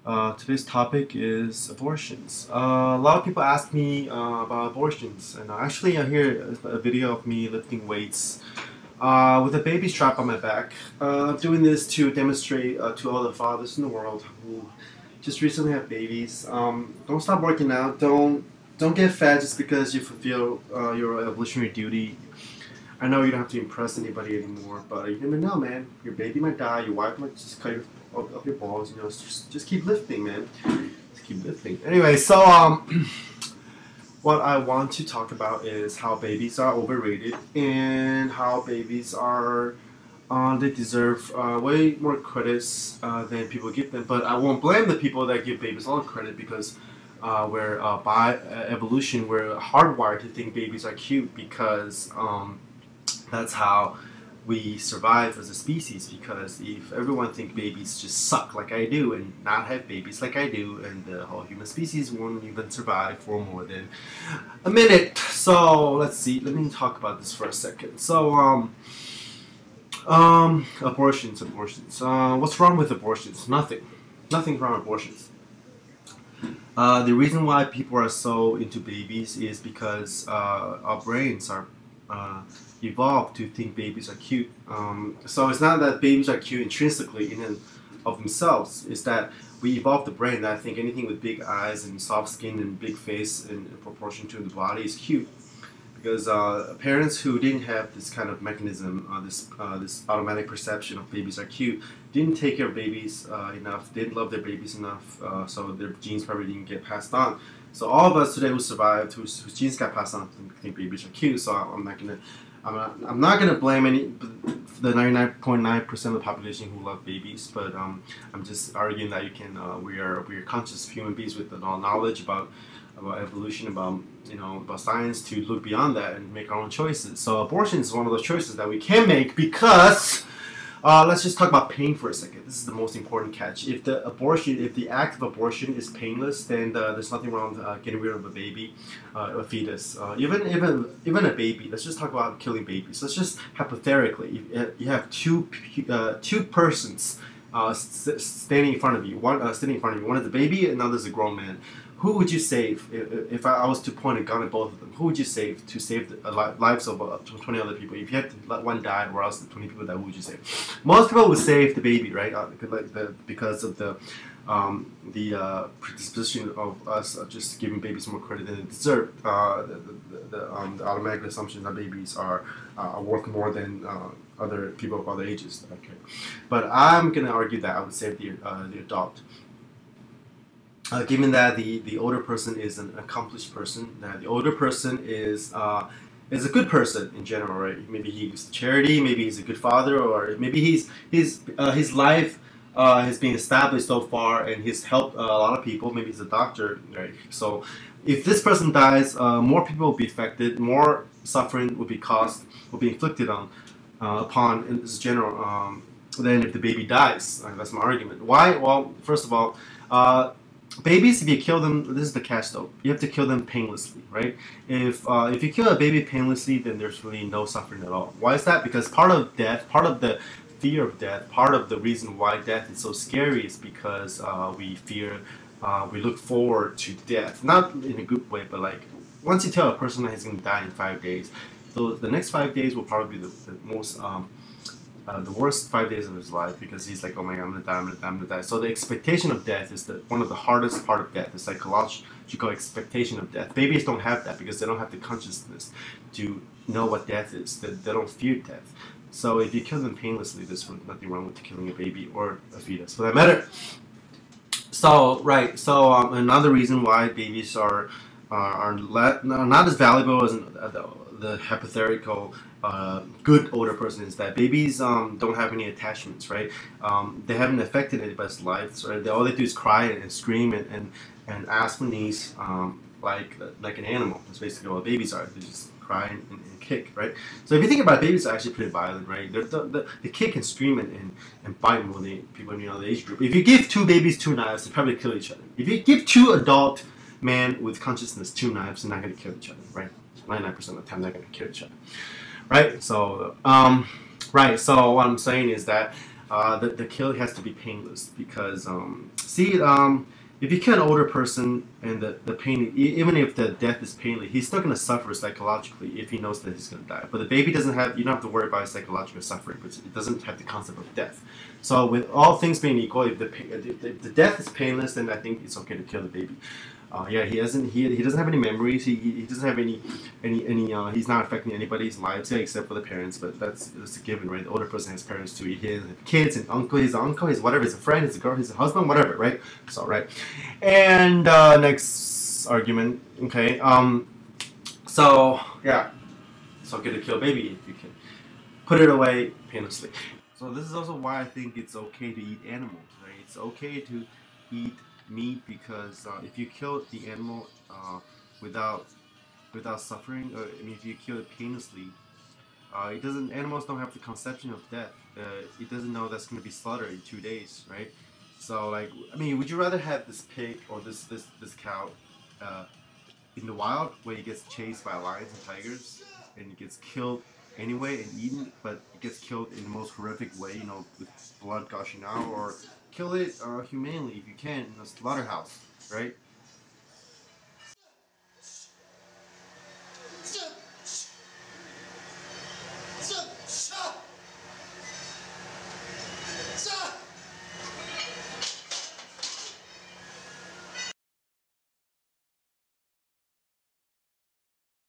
Today's topic is abortions. A lot of people ask me about abortions, and actually, I hear a video of me lifting weights with a baby strap on my back. I'm doing this to demonstrate to all the fathers in the world who just recently have babies. Don't stop working out. Don't get fat just because you fulfill your evolutionary duty. I know you don't have to impress anybody anymore, but you never know, man. Your baby might die. Your wife might just cut up your balls. You know, just keep lifting, man. Just keep lifting. Anyway, so what I want to talk about is how babies are overrated and how babies are they deserve way more credits than people give them. But I won't blame the people that give babies all the credit because we're by evolution we're hardwired to think babies are cute because that's how we survive as a species. Because if everyone think babies just suck like I do and not have babies like I do, and the whole human species won't even survive for more than a minute. So let's see. Let me talk about this for a second. So abortions. What's wrong with abortions? Nothing. Nothing wrong with abortions. The reason why people are so into babies is because our brains are uh, evolved to think babies are cute. So it's not that babies are cute intrinsically in and of themselves. It's that we evolved the brain that I think anything with big eyes and soft skin and big face in proportion to the body is cute. Because parents who didn't have this kind of mechanism, this automatic perception of babies are cute, didn't take care of babies enough, didn't love their babies enough, so their genes probably didn't get passed on. So all of us today who survived, whose genes got passed on, think babies are cute. So I'm not gonna blame the 99.9% of the population who love babies, but I'm just arguing that we are conscious human beings with the knowledge about evolution, about science, to look beyond that and make our own choices. So abortion is one of those choices that we can make because let's just talk about pain for a second. This is the most important catch. If the act of abortion is painless, then there's nothing wrong with getting rid of a baby, a fetus, even a baby. Let's just talk about killing babies. Let's just hypothetically, you have two persons standing in front of you. One sitting in front of you. One is a baby, and another is a grown man. Who would you save if I was to point a gun at both of them? Who would you save to save the lives of 20 other people? If you had to let one die or else the 20 people die, who would you save? Most people would save the baby, right? Because of the predisposition of us just giving babies more credit than they deserve. The automatic assumption that babies are worth more than other people of other ages. Okay, but I'm gonna argue that I would save the adult. Given that the older person is an accomplished person, that the older person is a good person in general, right? Maybe he gives to charity, maybe he's a good father, or maybe his life has been established so far, and he's helped a lot of people. Maybe he's a doctor, right? So if this person dies, more people will be affected, more suffering will be inflicted upon in this general. Than if the baby dies. That's my argument. Why? Well, first of all. Babies, if you kill them, this is the catch though. You have to kill them painlessly, right? If you kill a baby painlessly, then there's really no suffering at all. Why is that? Because part of death, part of the fear of death, part of the reason why death is so scary is because we look forward to death. Not in a good way, but like once you tell a person that he's going to die in 5 days, so the next 5 days will probably be the most the worst 5 days of his life, because he's like, oh my god, I'm gonna die, I'm gonna die, I'm gonna die. So the expectation of death is one of the hardest part of death. The psychological expectation of death. Babies don't have that because they don't have the consciousness to know what death is. They don't fear death. So if you kill them painlessly, there's nothing wrong with killing a baby or a fetus, for that matter. So right. So another reason why babies not as valuable as the hypothetical good older person is that babies don't have any attachments, right? They haven't affected anybody's lives, right? All they do is cry and scream and ask for needs, like an animal. That's basically what babies are. They just cry and kick, right? So if you think about it, babies are actually pretty violent, right? They kick and scream and bite more than people in the age group. If you give two babies two knives, they probably kill each other. If you give two adult men with consciousness two knives, they're not going to kill each other, right? 99% of the time, they're going to kill each other, right? So, right. So what I'm saying is that the kill has to be painless because if you kill an older person and the pain, even if the death is painless, he's still gonna suffer psychologically if he knows that he's gonna die. But the baby doesn't have, you don't have to worry about psychological suffering, but it doesn't have the concept of death. So with all things being equal, if the death is painless, then I think it's okay to kill the baby. Yeah, he doesn't have any memories. He doesn't have any he's not affecting anybody's lives, yeah, except for the parents. But that's a given, right? The older person has parents too. He has kids and uncle, his whatever, his friend, his girl, his husband, whatever, right? So right. And next argument, okay. So yeah, it's okay to kill a baby if you can put it away painlessly. So this is also why I think it's okay to eat animals, right? It's okay to eat meat because if you kill the animal without suffering, or I mean, if you kill it painlessly, it doesn't. Animals don't have the conception of death. It doesn't know that's going to be slaughtered in 2 days, right? So, like, I mean, would you rather have this pig or this cow uh, in the wild where it gets chased by lions and tigers and it gets killed anyway and eaten, but it gets killed in the most horrific way, you know, with blood gushing out, or kill it humanely if you can in a slaughterhouse, right?